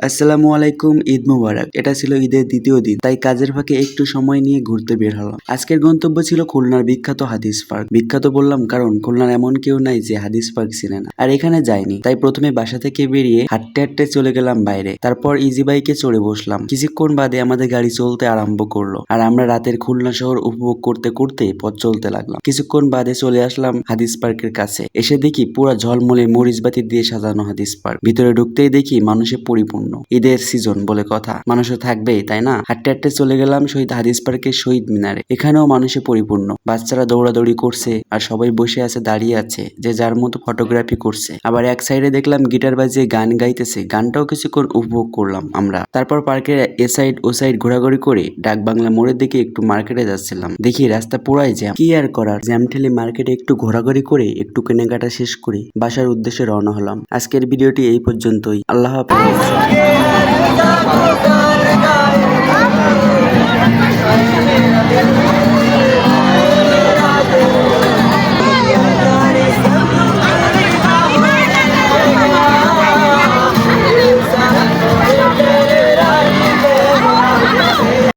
আসসালামু আলাইকুম, ঈদ মুবারক। এটা ছিল ঈদের দ্বিতীয় দিন, তাই কাজের ফাঁকে একটু সময় নিয়ে ঘুরতে বের হলাম। আজকের গন্তব্য ছিল খুলনার বিখ্যাত হাদিস পার্ক। বিখ্যাত বললাম কারণ খুলনার এমন কেউ নাই যে হাদিস পার্ক চিনে না। আর এখানে যাইনি, তাই প্রথমে বাসা থেকে বেরিয়ে হাঁটতে হাঁটতে চলে গেলাম বাইরে। তারপর ইজি বাইকে চড়ে বসলাম। কিছুক্ষণ বাদে আমাদের গাড়ি চলতে আরম্ভ করলো, আর আমরা রাতের খুলনা শহর উপভোগ করতে করতে পথ চলতে লাগলাম। কিছুক্ষণ বাদে চলে আসলাম হাদিস পার্কের কাছে। এসে দেখি পুরা ঝলমলে মরিচবাতি দিয়ে সাজানো হাদিস পার্ক। ভিতরে ঢুকতেই দেখি মানুষে পরিপূর্ণ। ঈদের সিজন বলে কথা, মানুষও থাকবেই, তাই না? হাঁটতে হাঁটতে চলে গেলাম শহীদ হাদিস পার্কের শহীদ মিনারে। এখানেও মানুষে পরিপূর্ণ। বাচ্চারা দৌড়াদৌড়ি করছে, আর সবাই বসে আছে, দাঁড়িয়ে আছে, যে যার মতো ফটোগ্রাফি করছে। আবার এক সাইডে দেখলাম গিটার বাজিয়ে গান গাইতেছে, গানটাও কিছুক্ষণ উপভোগ করলাম আমরা। তারপর পার্কের এ সাইড ও সাইড ঘোরাঘুরি করে ডাক বাংলা মোড়ের দিকে একটু মার্কেটে যাচ্ছিলাম। দেখি রাস্তা পুরাই জ্যাম। কি আর করার, জ্যাম ঠেলে মার্কেটে একটু ঘোরাঘুরি করে একটু কেনাকাটা শেষ করে বাসার উদ্দেশ্যে রওনা হলাম। আজকের ভিডিওটি এই পর্যন্তই। আল্লাহ হাফেজ।